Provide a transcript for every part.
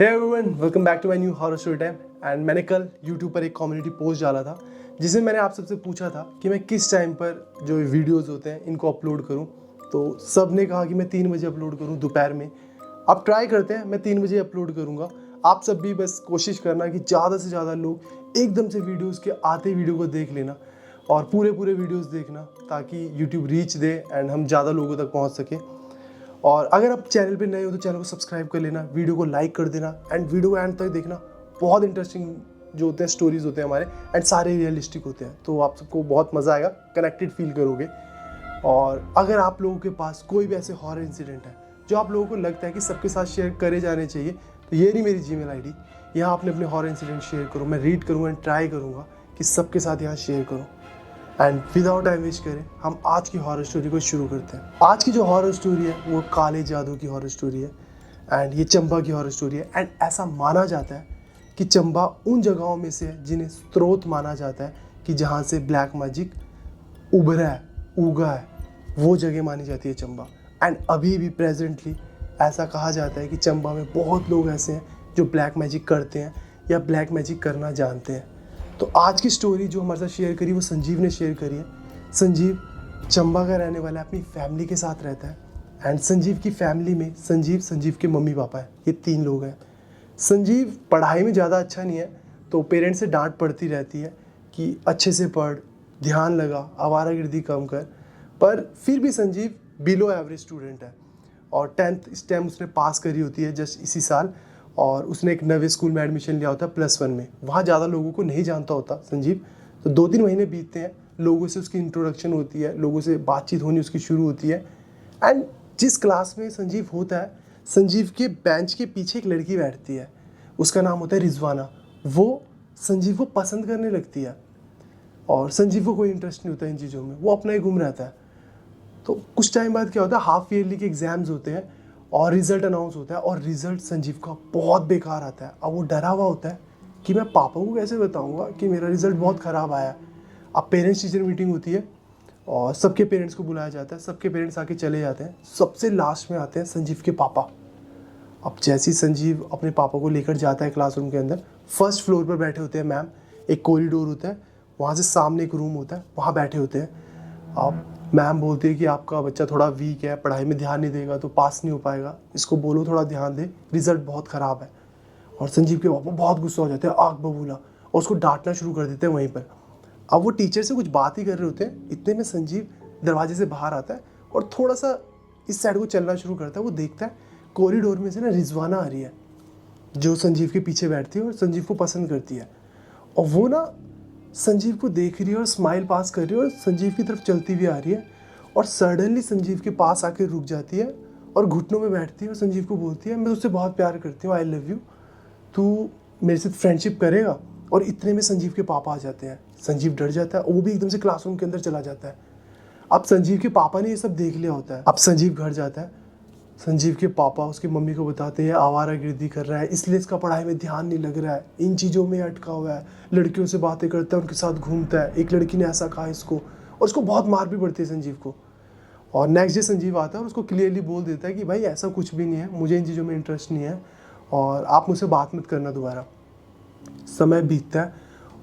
Hey everyone, welcome back to my new horror story time. And मैंने कल YouTube पर एक कम्युनिटी पोस्ट डाला था जिसमें मैंने आप सबसे पूछा था कि मैं किस टाइम पर जो वीडियोस होते हैं इनको अपलोड करूं। तो सब ने कहा कि मैं 3 बजे अपलोड करूं दोपहर में। अब ट्राई करते हैं, मैं 3 बजे अपलोड करूंगा। आप सब भी बस कोशिश करना कि ज़्यादा से ज़्यादा लोग एकदम से वीडियोज़ के आते वीडियो को देख लेना और पूरे वीडियोज़ देखना, ताकि यूट्यूब रीच दे एंड हम ज़्यादा लोगों तक पहुँच सकें। और अगर आप चैनल पे नए हो तो चैनल को सब्सक्राइब कर लेना, वीडियो को लाइक कर देना एंड वीडियो को एंड तक देखना। बहुत इंटरेस्टिंग जो होते हैं स्टोरीज होते हैं हमारे, एंड सारे रियलिस्टिक होते हैं, तो आप सबको बहुत मज़ा आएगा, कनेक्टेड फील करोगे। और अगर आप लोगों के पास कोई भी ऐसे हॉरर इंसिडेंट है जो आप लोगों को लगता है कि सबके साथ शेयर करे जाने चाहिए, तो ये नहीं मेरी Gmail ID, यहाँ आपने अपने हॉरर इंसिडेंट शेयर करो, मैं रीड करूँगा एंड ट्राई करूँगा कि सबके साथ यहाँ शेयर करूँ। एंड विदाउट टाइम वेस्ट करें हम आज की हॉरर स्टोरी को शुरू करते हैं। आज की जो हॉरर स्टोरी है वो काले जादू की हॉरर स्टोरी है एंड ये चंबा की हॉरर स्टोरी है। एंड ऐसा माना जाता है कि चंबा उन जगहों में से है जिन्हें स्रोत माना जाता है कि जहाँ से ब्लैक मैजिक उभरा है, उगा है, वो जगह मानी जाती है चंबा। एंड अभी भी प्रेजेंटली ऐसा कहा जाता है कि चंबा में बहुत लोग ऐसे हैं जो ब्लैक मैजिक करते हैं या ब्लैक मैजिक करना जानते हैं। तो आज की स्टोरी जो हमारे साथ शेयर करी वो संजीव ने शेयर करी है। संजीव चंबा का रहने वाला है, अपनी फैमिली के साथ रहता है। एंड संजीव की फैमिली में संजीव के मम्मी पापा हैं, ये 3 लोग हैं। संजीव पढ़ाई में ज़्यादा अच्छा नहीं है, तो पेरेंट्स से डांट पड़ती रहती है कि अच्छे से पढ़, ध्यान लगा, आवारागर्दी कम कर। पर फिर भी संजीव बिलो एवरेज स्टूडेंट है और 10th इस टाइम उसने पास करी होती है जस्ट इसी साल। और उसने एक नवे स्कूल में एडमिशन लिया होता है +1 में। वहाँ ज़्यादा लोगों को नहीं जानता होता संजीव। तो 2-3 महीने बीतते हैं, लोगों से उसकी इंट्रोडक्शन होती है, लोगों से बातचीत होनी उसकी शुरू होती है। एंड जिस क्लास में संजीव होता है, संजीव के बेंच के पीछे एक लड़की बैठती है, उसका नाम होता है रिजवाना। वो संजीव को पसंद करने लगती है और संजीव को कोई इंटरेस्ट नहीं होता इन चीज़ों में, वो अपना ही घूम रहता है। तो कुछ टाइम बाद क्या होता है, हाफ ईयरली के एग्जाम्स होते हैं और रिजल्ट अनाउंस होता है। और रिजल्ट संजीव का बहुत बेकार आता है। अब वो डरा हुआ होता है कि मैं पापा को कैसे बताऊंगा कि मेरा रिजल्ट बहुत ख़राब आया। अब पेरेंट्स टीचर मीटिंग होती है और सबके पेरेंट्स को बुलाया जाता है, सबके पेरेंट्स आके चले जाते हैं। सबसे लास्ट में आते हैं संजीव के पापा। अब जैसे ही संजीव अपने पापा को लेकर जाता है क्लासरूम के अंदर, फर्स्ट फ्लोर पर बैठे होते हैं मैम, एक कॉरिडोर होता है, वहाँ से सामने एक रूम होता है, वहाँ बैठे होते हैं। अब मैम बोलती है कि आपका बच्चा थोड़ा वीक है, पढ़ाई में ध्यान नहीं देगा तो पास नहीं हो पाएगा, इसको बोलो थोड़ा ध्यान दे, रिजल्ट बहुत ख़राब है। और संजीव के पापा बहुत गुस्सा हो जाते हैं, आग बबूला, और उसको डांटना शुरू कर देते हैं वहीं पर। अब वो टीचर से कुछ बात ही कर रहे होते हैं, इतने में संजीव दरवाजे से बाहर आता है और थोड़ा सा इस साइड को चलना शुरू करता है। वो देखता है कॉरिडोर में से ना रिजवाना आ रही है, जो संजीव के पीछे बैठती है और संजीव को पसंद करती है। और वो ना संजीव को देख रही है और स्माइल पास कर रही है और संजीव की तरफ चलती हुई आ रही है। और सडनली संजीव के पास आके रुक जाती है और घुटनों में बैठती है और संजीव को बोलती है, मैं उससे बहुत प्यार करती हूँ, आई लव यू, तू मेरे साथ फ्रेंडशिप करेगा। और इतने में संजीव के पापा आ जाते हैं। संजीव डर जाता है, वो भी एकदम से क्लासरूम के अंदर चला जाता है। अब संजीव के पापा ने ये सब देख लिया होता है। अब संजीव घर जाता है, संजीव के पापा उसकी मम्मी को बताते हैं आवारागर्दी कर रहा है, इसलिए इसका पढ़ाई में ध्यान नहीं लग रहा है, इन चीज़ों में अटका हुआ है, लड़कियों से बातें करता है, उनके साथ घूमता है, एक लड़की ने ऐसा कहा इसको, और उसको बहुत मार भी पड़ती है संजीव को। और नेक्स्ट डे संजीव आता है और उसको क्लियरली बोल देता है कि भाई ऐसा कुछ भी नहीं है, मुझे इन चीज़ों में इंटरेस्ट नहीं है और आप मुझसे बात मत करना दोबारा। समय बीतता है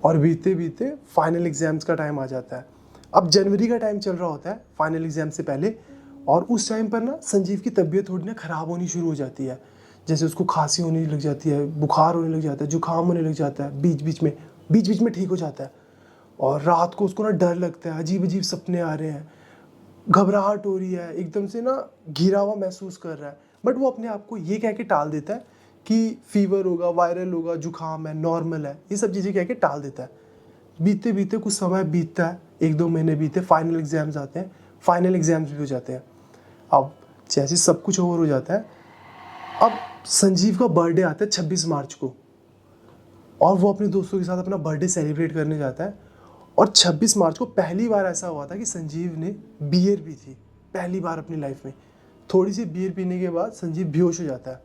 और बीतते बीतते फाइनल एग्ज़ाम्स का टाइम आ जाता है। अब जनवरी का टाइम चल रहा होता है फाइनल एग्ज़ाम से पहले। और उस टाइम पर ना संजीव की तबीयत थोड़ी ना ख़राब होनी शुरू हो जाती है। जैसे उसको खांसी होने लग जाती है, बुखार होने लग जाता है, जुकाम होने लग जाता है, बीच बीच में ठीक हो जाता है। और रात को उसको ना डर लगता है, अजीब अजीब सपने आ रहे हैं, घबराहट हो रही है, एकदम से ना घिरा हुआ महसूस कर रहा है। बट वो अपने आप को ये कह के टाल देता है कि फीवर होगा, वायरल होगा, जुकाम है, नॉर्मल है, ये सब चीज़ें कह के टाल देता है। बीतते बीतते कुछ समय बीतता है, 1-2 महीने बीते, फाइनल एग्ज़ाम्स आते हैं, फाइनल एग्ज़ाम्स भी हो जाते हैं। अब जैसे सब कुछ ओवर हो जाता है, अब संजीव का बर्थडे आता है 26 मार्च को और वो अपने दोस्तों के साथ अपना बर्थडे सेलिब्रेट करने जाता है। और 26 मार्च को पहली बार ऐसा हुआ था कि संजीव ने बियर पी थी, पहली बार अपनी लाइफ में। थोड़ी सी बियर पीने के बाद संजीव बेहोश हो जाता है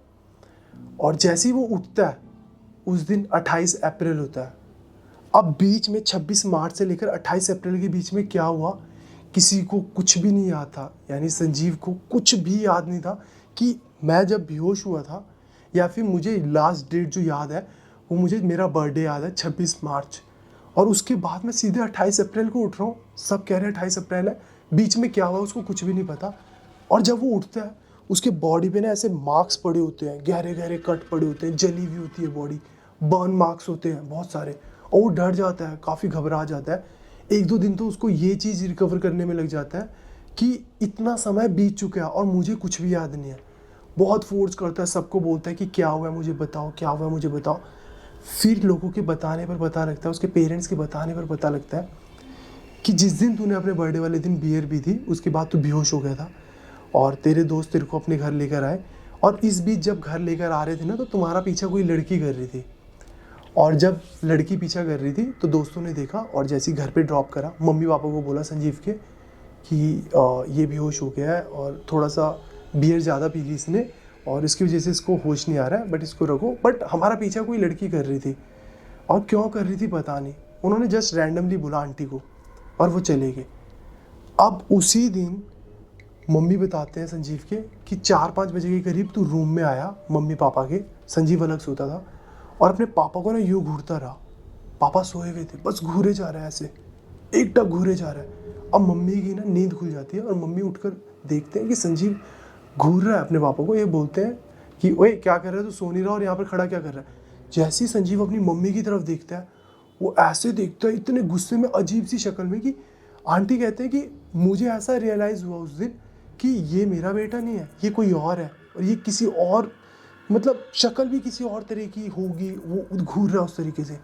और जैसे ही वो उठता है, उस दिन 28 अप्रैल होता है। अब बीच में 26 मार्च से लेकर 28 अप्रैल के बीच में क्या हुआ किसी को कुछ भी नहीं याद था। यानी संजीव को कुछ भी याद नहीं था कि मैं जब बेहोश हुआ था या फिर मुझे लास्ट डेट जो याद है वो मुझे मेरा बर्थडे याद है 26 मार्च, और उसके बाद मैं सीधे 28 अप्रैल को उठ रहा हूँ। सब कह रहे हैं 28 अप्रैल है, बीच में क्या हुआ उसको कुछ भी नहीं पता। और जब वो उठता है उसके बॉडी पे ना ऐसे मार्क्स पड़े होते हैं, गहरे गहरे कट पड़े होते हैं, जली हुई होती है बॉडी, बर्न मार्क्स होते हैं बहुत सारे, और वो डर जाता है, काफ़ी घबरा जाता है। 1-2 दिन तो उसको ये चीज़ रिकवर करने में लग जाता है कि इतना समय बीत चुका है और मुझे कुछ भी याद नहीं है। बहुत फोर्स करता है, सबको बोलता है कि क्या हुआ है मुझे बताओ, क्या हुआ है मुझे बताओ। फिर लोगों के बताने पर पता लगता है, उसके पेरेंट्स के बताने पर पता लगता है कि जिस दिन तूने अपने बर्थडे वाले दिन बियर पी थी उसके बाद तू बेहोश हो गया था और तेरे दोस्त तेरे को अपने घर लेकर आए, और इस बीच जब घर लेकर आ रहे थे ना तो तुम्हारा पीछा कोई लड़की कर रही थी, और जब लड़की पीछा कर रही थी तो दोस्तों ने देखा और जैसे ही घर पे ड्रॉप करा, मम्मी पापा को बोला संजीव के कि ये बेहोश हो गया है और थोड़ा सा बियर ज़्यादा पी ली इसने और इसकी वजह से इसको होश नहीं आ रहा है, बट इसको रखो। बट हमारा पीछा कोई लड़की कर रही थी और क्यों कर रही थी पता नहीं, उन्होंने जस्ट रैंडमली बोला आंटी को और वो चले गए। अब उसी दिन मम्मी बताते हैं संजीव के कि 4-5 बजे के करीब तू रूम में आया मम्मी पापा के, संजीव अलग सोता था, और अपने पापा को ना यूँ घूरता रहा। पापा सोए हुए थे, बस घूरे जा रहा है ऐसे, एकटक घूरे जा रहा है। अब मम्मी की ना नींद खुल जाती है और मम्मी उठकर देखते हैं कि संजीव घूर रहा है अपने पापा को। ये बोलते हैं कि ओए क्या कर रहा है, तू सो नहीं रहा और यहाँ पर खड़ा क्या कर रहा है। जैसे ही संजीव अपनी मम्मी की तरफ देखता है वो ऐसे देखता है इतने गुस्से में, अजीब सी शक्ल में, कि आंटी कहते हैं कि मुझे ऐसा रियलाइज़ हुआ उस दिन कि ये मेरा बेटा नहीं है, ये कोई और है, और ये किसी और, मतलब शक्ल भी किसी और तरह की होगी, वो घूर रहा है उस तरीके से।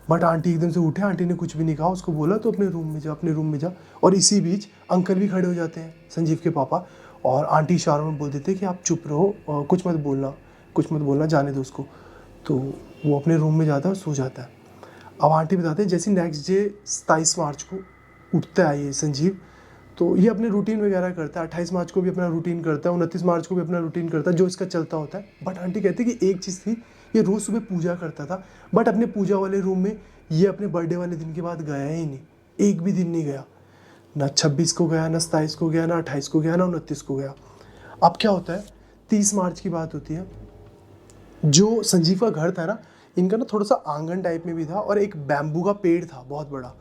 बट आंटी एकदम से उठे, आंटी ने कुछ भी नहीं कहा, उसको बोला तो अपने रूम में जा, अपने रूम में जा। और इसी बीच अंकल भी खड़े हो जाते हैं, संजीव के पापा, और आंटी इशारों में बोल देते हैं कि आप चुप रहो और कुछ मत बोलना, कुछ मत बोलना, जाने दो उसको। तो वो अपने रूम में जाता है और सो जाता है। अब आंटी बताते हैं जैसे नेक्स्ट डे 27 मार्च को उठता है ये संजीव, तो ये अपने रूटीन वगैरह करता है। 28 मार्च को भी अपना रूटीन करता है, 29 मार्च को भी अपना रूटीन करता है, जो इसका चलता होता है। बट आंटी कहती है कि एक चीज़ थी, ये रोज़ सुबह पूजा करता था, बट अपने पूजा वाले रूम में ये अपने बर्थडे वाले दिन के बाद गया ही नहीं, एक भी दिन नहीं गया, ना 26 को गया, ना 27 को गया, ना 28 को गया, ना 29 को गया। अब क्या होता है, 30 मार्च की बात होती है। जो संजीव का घर था ना, इनका ना थोड़ा सा आंगन टाइप में भी था और एक बैम्बू का पेड़ था बहुत बड़ा,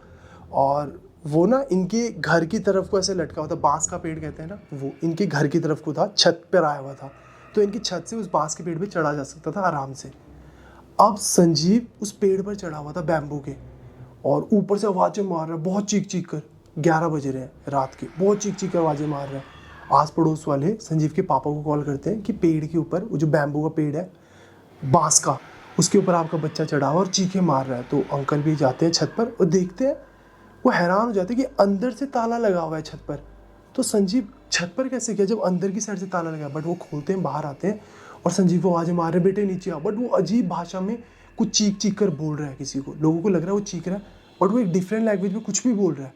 और वो ना इनके घर की तरफ को ऐसे लटका हुआ था, बांस का पेड़ कहते हैं ना, वो इनके घर की तरफ को था, छत पर आया हुआ था, तो इनकी छत से उस बांस के पेड़ पे चढ़ा जा सकता था आराम से। अब संजीव उस पेड़ पर चढ़ा हुआ था बैम्बू के, और ऊपर से आवाज़ें मार रहा है बहुत चीख चीख कर। 11 बज रहे हैं रात के, बहुत चीख चीख कर आवाज़ें मार रहे हैं। आस पड़ोस वाले संजीव के पापा को कॉल करते हैं कि पेड़ के ऊपर, वो जो बैम्बू का पेड़ है बांस का, उसके ऊपर आपका बच्चा चढ़ा हुआ और चीखें मार रहा है। तो अंकल भी जाते हैं छत पर और देखते हैं, वो हैरान हो जाते हैं कि अंदर से ताला लगा हुआ है छत पर। तो संजीव छत पर कैसे गया जब अंदर की साइड से ताला लगा। बट वो खोलते हैं, बाहर आते हैं और संजीव को आवाज़ें मार रहे, बेटे नीचे आओ। बट वो अजीब भाषा में कुछ चीख चीख कर बोल रहा है किसी को, लोगों को लग रहा है वो चीख रहा है, बट वो एक डिफरेंट लैंग्वेज में कुछ भी बोल रहा है।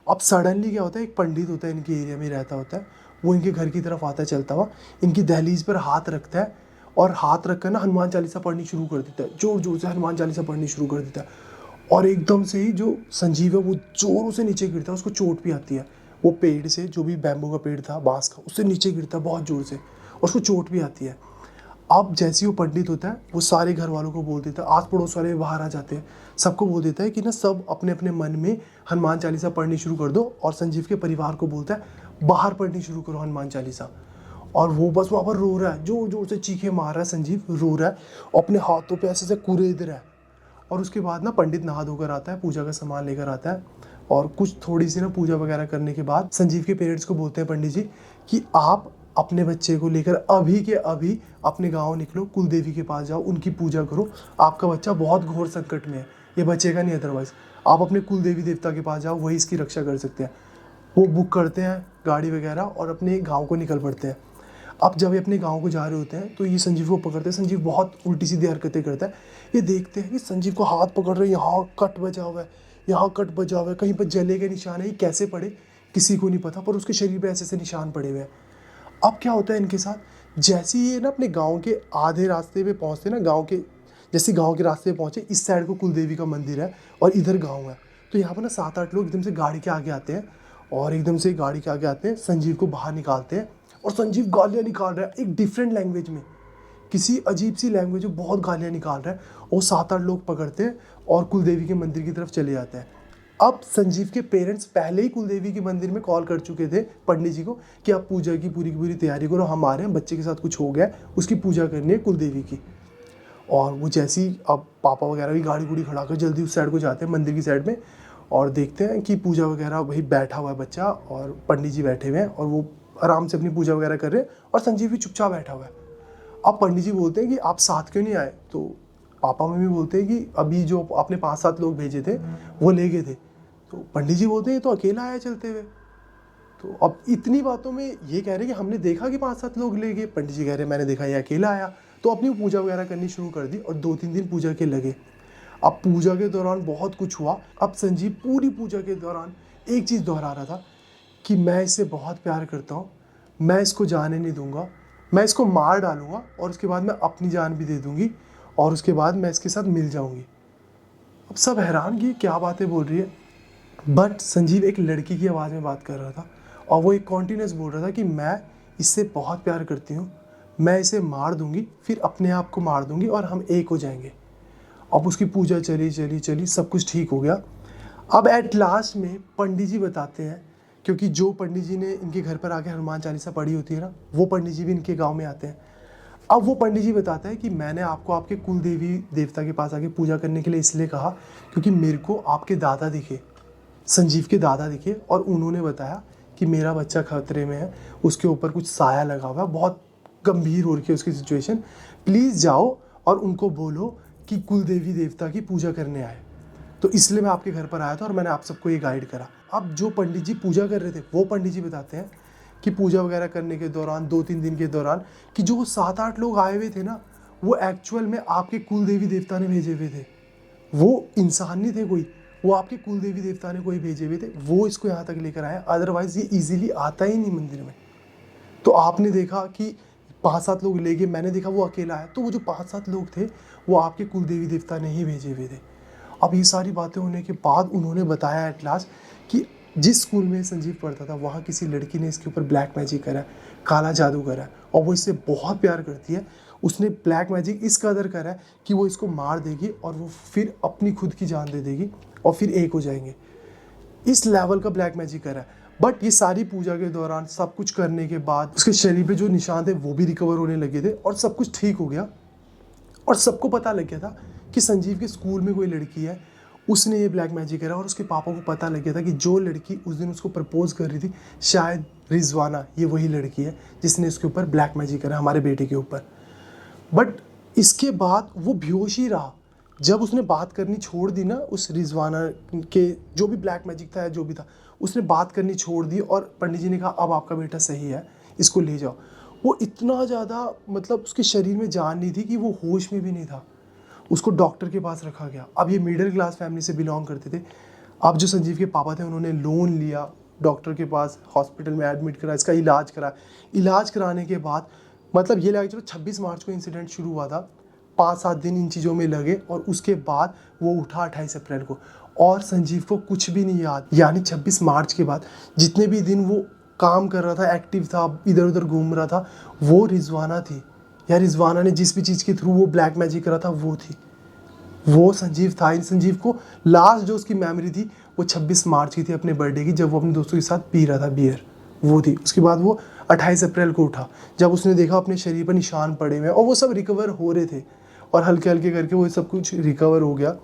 अब सडनली क्या होता है, एक पंडित होता है इनके एरिया में रहता होता है, वो इनके घर की तरफ आता है चलता हुआ, इनकी दहलीज पर हाथ रखता है और हाथ रखकर ना हनुमान चालीसा पढ़नी शुरू कर देता है, जोर जोर से हनुमान चालीसा पढ़नी शुरू कर देता है। और एकदम से ही जो संजीव है वो जोरों से नीचे गिरता है, उसको चोट भी आती है। वो पेड़ से, जो भी बैम्बू का पेड़ था बांस का, उससे नीचे गिरता है बहुत ज़ोर से और उसको चोट भी आती है। अब जैसे ही वो पंडित होता है वो सारे घर वालों को बोल देता है, आस पड़ोस वाले बाहर आ जाते हैं, सबको बोल देता है कि ना सब अपने अपने मन में हनुमान चालीसा पढ़नी शुरू कर दो, और संजीव के परिवार को बोलता है बाहर पढ़नी शुरू करो हनुमान चालीसा। और वो बस वहाँ पर रो रहा है, जोर जोर से चीखे मार रहा है, संजीव रो रहा है और अपने हाथों पे ऐसे कुरेद रहा है। और उसके बाद ना पंडित नहा धोकर आता है, पूजा का सामान लेकर आता है, और कुछ थोड़ी सी ना पूजा वगैरह करने के बाद संजीव के पेरेंट्स को बोलते हैं पंडित जी कि आप अपने बच्चे को लेकर अभी के अभी अपने गांव निकलो, कुल देवी के पास जाओ, उनकी पूजा करो, आपका बच्चा बहुत घोर संकट में है, ये बचेगा नहीं अदरवाइज, आप अपने कुल देवी देवता के पास जाओ, वही इसकी रक्षा कर सकते हैं। वो बुक करते हैं गाड़ी वगैरह और अपने गाँव को निकल पड़ते हैं। अब जब ये अपने गांव को जा रहे होते हैं तो ये संजीव को पकड़ते हैं, संजीव बहुत उल्टी सीधी हरकतें करता है। ये देखते हैं कि संजीव को हाथ पकड़ रहे हैं, यहाँ कट बजा हुआ है, यहाँ कट बजा हुआ है, कहीं पर जले के निशान है, ये कैसे पड़े किसी को नहीं पता, पर उसके शरीर पे ऐसे ऐसे निशान पड़े हुए हैं। अब क्या होता है इनके साथ, जैसे ही ये ना अपने गाँव के आधे रास्ते पे पहुँचते ना, गाँव के जैसे गाँव के रास्ते पे पहुँचे, इस साइड को कुल देवी का मंदिर है और इधर गाँव है, तो यहाँ पर ना 7-8 लोग एकदम से गाड़ी के आगे आते हैं और एकदम से गाड़ी के आगे आते हैं, संजीव को बाहर निकालते हैं और संजीव गालियाँ निकाल रहा है एक डिफरेंट लैंग्वेज में किसी अजीब सी लैंग्वेज में बहुत गालियाँ निकाल रहा है और 7-8 लोग पकड़ते हैं और कुलदेवी के मंदिर की तरफ चले जाते हैं। अब संजीव के पेरेंट्स पहले ही कुलदेवी के मंदिर में कॉल कर चुके थे पंडित जी को कि आप पूजा की पूरी तैयारी करो, हम आ रहे हैं, बच्चे के साथ कुछ हो गया है, उसकी पूजा करनी है कुलदेवी की। और वो जैसे ही अब पापा वगैरह भी गाड़ी खड़ा कर जल्दी उस साइड को जाते हैं, मंदिर की साइड में, और देखते हैं कि पूजा वगैरह वही बैठा हुआ है बच्चा और पंडित जी बैठे हुए हैं और वो आराम से अपनी पूजा वगैरह कर रहे हैं और संजीव भी चुपचाप बैठा हुआ है। अब पंडित जी बोलते हैं कि आप साथ क्यों नहीं आए? तो पापा मम्मी बोलते हैं कि अभी जो आपने 5-7 लोग भेजे थे वो ले गए थे। तो पंडित जी बोलते हैं तो अकेला आया चलते हुए। तो अब इतनी बातों में ये कह रहे हैं कि हमने देखा कि 5-7 लोग ले गए, पंडित जी कह रहे हैं मैंने देखा ये अकेला आया। तो अपनी पूजा वगैरह करनी शुरू कर दी और 2-3 दिन पूजा के लगे। अब पूजा के दौरान बहुत कुछ हुआ। अब संजीव पूरी पूजा के दौरान एक चीज़ दोहरा रहा था कि मैं इससे बहुत प्यार करता हूँ, मैं इसको जाने नहीं दूंगा, मैं इसको मार डालूंगा और उसके बाद मैं अपनी जान भी दे दूंगी और उसके बाद मैं इसके साथ मिल जाऊंगी। अब सब हैरान कि क्या बातें बोल रही है, बट संजीव एक लड़की की आवाज़ में बात कर रहा था और वो एक कॉन्टिन्यूस बोल रहा था कि मैं इससे बहुत प्यार करती हूँ, मैं इसे मार दूंगी, फिर अपने आप को मार दूंगी और हम एक हो जाएंगे। अब उसकी पूजा चली, सब कुछ ठीक हो गया। अब एट लास्ट में पंडित जी बताते हैं, क्योंकि जो पंडित जी ने इनके घर पर आके हनुमान चालीसा पढ़ी होती है ना, वो पंडित जी भी इनके गांव में आते हैं। अब वो पंडित जी बताते हैं कि मैंने आपको आपके कुल देवी देवता के पास आके पूजा करने के लिए इसलिए कहा क्योंकि मेरे को आपके दादा दिखे, संजीव के दादा दिखे और उन्होंने बताया कि मेरा बच्चा खतरे में है, उसके ऊपर कुछ साया लगा हुआ है, बहुत गंभीर हो रही है उसकी सिचुएशन, प्लीज़ जाओ और उनको बोलो कि कुल देवी देवता की पूजा करने आए। तो इसलिए मैं आपके घर पर आया था और मैंने आप सबको ये गाइड करा। अब जो पंडित जी पूजा कर रहे थे वो पंडित जी बताते हैं कि पूजा वगैरह करने के दौरान 2-3 दिन के दौरान कि जो 7-8 लोग आए हुए थे ना, वो एक्चुअल में आपके कुल देवी देवता ने भेजे हुए थे। वो इंसान नहीं थे कोई, वो आपके कुल देवी देवता ने कोई भेजे हुए थे, वो इसको यहाँ तक लेकर आया, अदरवाइज़ ये ईजिली आता ही नहीं मंदिर में। तो आपने देखा कि 5-7 लोग ले गए, मैंने देखा वो अकेला है, तो वो जो 5-7 लोग थे वो आपके कुल देवी देवता ने ही भेजे हुए थे। अब ये सारी बातें होने के बाद उन्होंने बताया एट लास्ट कि जिस स्कूल में संजीव पढ़ता था वहाँ किसी लड़की ने इसके ऊपर ब्लैक मैजिक करा है, काला जादू करा है और वो इससे बहुत प्यार करती है। उसने ब्लैक मैजिक इस कदर करा है कि वो इसको मार देगी और वो फिर अपनी खुद की जान दे देगी और फिर एक हो जाएंगे। इस लेवल का ब्लैक मैजिक करा है। बट ये सारी पूजा के दौरान सब कुछ करने के बाद उसके शरीर पे जो निशान थे वो भी रिकवर होने लगे थे और सब कुछ ठीक हो गया। और सबको पता लग गया था कि संजीव के स्कूल में कोई लड़की है, उसने ये ब्लैक मैजिक करा और उसके पापा को पता लग गया था कि जो लड़की उस दिन उसको प्रपोज कर रही थी शायद रिजवाना ये वही लड़की है जिसने इसके ऊपर ब्लैक मैजिक करा हमारे बेटे के ऊपर। बट इसके बाद वो बेहोश ही रहा। जब उसने बात करनी छोड़ दी ना उस रिजवाना के, जो भी ब्लैक मैजिक था या जो भी था, उसने बात करनी छोड़ दी और पंडित जी ने कहा अब आपका बेटा सही है, इसको ले जाओ। वो इतना ज़्यादा मतलब उसके शरीर में जान नहीं थी कि वो होश में भी नहीं था। उसको डॉक्टर के पास रखा गया। अब ये मिडिल क्लास फैमिली से बिलोंग करते थे। अब जो संजीव के पापा थे उन्होंने लोन लिया, डॉक्टर के पास हॉस्पिटल में एडमिट करा, इसका इलाज करा। इलाज कराने के बाद मतलब ये लगा चलो 26 मार्च को इंसिडेंट शुरू हुआ था, 5-7 दिन इन चीज़ों में लगे और उसके बाद वो उठा 28 अप्रैल को और संजीव को कुछ भी नहीं याद। यानी 26 मार्च के बाद जितने भी दिन वो काम कर रहा था, एक्टिव था, इधर उधर घूम रहा था, वो रिजवाना थी या रिजवाना ने जिस भी चीज़ के थ्रू वो ब्लैक मैजिक करा था वो थी, वो संजीव था। इन संजीव को लास्ट जो उसकी मेमोरी थी वो 26 मार्च की थी, अपने बर्थडे की, जब वो अपने दोस्तों के साथ पी रहा था बियर, वो थी। उसके बाद वो 28 अप्रैल को उठा जब उसने देखा अपने शरीर पर निशान पड़े हुए और वो सब रिकवर हो रहे थे और हल्के हल्के करके वो सब कुछ रिकवर हो गया।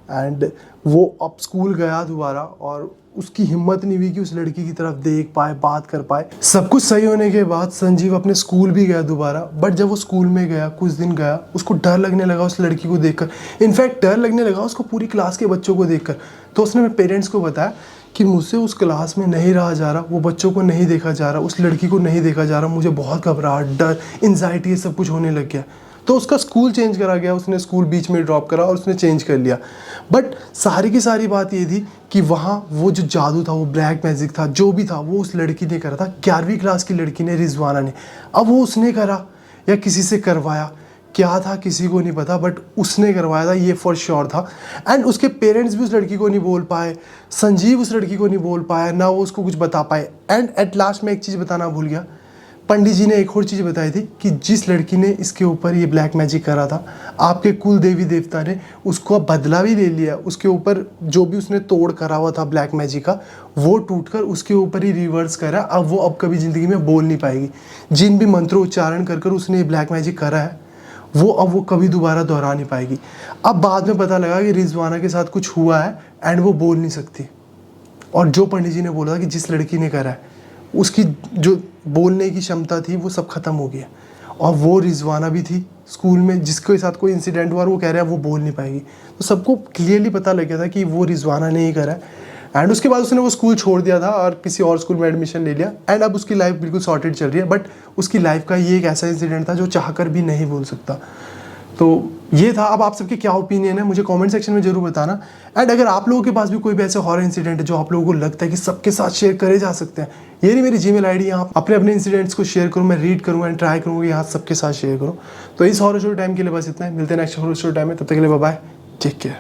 एंड वो अब स्कूल गया दोबारा और उसकी हिम्मत नहीं हुई कि उस लड़की की तरफ देख पाए, बात कर पाए। सब कुछ सही होने के बाद संजीव अपने स्कूल भी गया दोबारा। बट जब वो स्कूल में गया, कुछ दिन गया, उसको डर लगने लगा उस लड़की को देखकर। इनफैक्ट डर लगने लगा उसको पूरी क्लास के बच्चों को देखकर। तो उसने अपने पेरेंट्स को बताया कि मुझसे उस क्लास में नहीं रहा जा रहा, वो बच्चों को नहीं देखा जा रहा, उस लड़की को नहीं देखा जा रहा, मुझे बहुत घबराहट, डर, एंजाइटी ये सब कुछ होने लग गया। तो उसका स्कूल चेंज करा गया, उसने स्कूल बीच में ड्रॉप करा और उसने चेंज कर लिया। बट सारी की सारी बात ये थी कि वहाँ वो जो जादू था, वो ब्लैक मैजिक था, जो भी था वो उस लड़की ने करा था, 11वीं क्लास की लड़की ने, रिजवाना ने। अब वो उसने करा या किसी से करवाया, क्या था किसी को नहीं पता, बट उसने करवाया था ये फॉर श्योर था। एंड उसके पेरेंट्स भी उस लड़की को नहीं बोल पाए, संजीव उस लड़की को नहीं बोल पाया, ना वो उसको कुछ बता पाए। एंड एट लास्ट में एक चीज़ बताना भूल गया, पंडित जी ने एक और चीज़ बताई थी कि जिस लड़की ने इसके ऊपर ये ब्लैक मैजिक करा था, आपके कुल देवी देवता ने उसको बदला भी ले लिया। उसके ऊपर जो भी उसने तोड़ करा हुआ था ब्लैक मैजिक का, वो टूटकर उसके ऊपर ही रिवर्स करा। अब वो अब कभी ज़िंदगी में बोल नहीं पाएगी। जिन भी मंत्रोच्चारण कर कर उसने ये ब्लैक मैजिक करा है, वो कभी दोबारा दोहरा नहीं पाएगी। अब बाद में पता लगा कि रिजवाना के साथ कुछ हुआ है एंड वो बोल नहीं सकती। और जो पंडित जी ने बोला था कि जिस लड़की ने करा है, उसकी जो बोलने की क्षमता थी वो सब खत्म हो गया। और वो रिजवाना भी थी स्कूल में, जिसके साथ कोई इंसिडेंट हुआ और वो कह रहा है वो बोल नहीं पाएगी। तो सबको क्लियरली पता लग गया था कि वो रिजवाना ने ही करा है। एंड उसके बाद उसने वो स्कूल छोड़ दिया था और किसी और स्कूल में एडमिशन ले लिया। एंड अब उसकी लाइफ बिल्कुल सॉर्टेड चल रही है। बट उसकी लाइफ का ये एक ऐसा इंसिडेंट था जो चाहकर भी नहीं भूल सकता। तो ये था। अब आप सबके क्या ओपिनियन है मुझे कमेंट सेक्शन में जरूर बताना। एंड अगर आप लोगों के पास भी कोई भी ऐसे हॉरर इंसिडेंट है जो आप लोगों को लगता है कि सबके साथ शेयर करे जा सकते हैं, ये नहीं मेरी जीमेल आईडी, यहाँ अपने अपने इंसिडेंट्स को शेयर करूँ, मैं रीड करूँगा एंड ट्राई करूँगा यहाँ सबके साथ शेयर करूँ। तो इस हॉरर स्टोरी टाइम के लिए बस इतना है। मिलते हैं नेक्स्ट हॉरर स्टोरी टाइम में। तब तक के लिए बाय बाय, टेक केयर।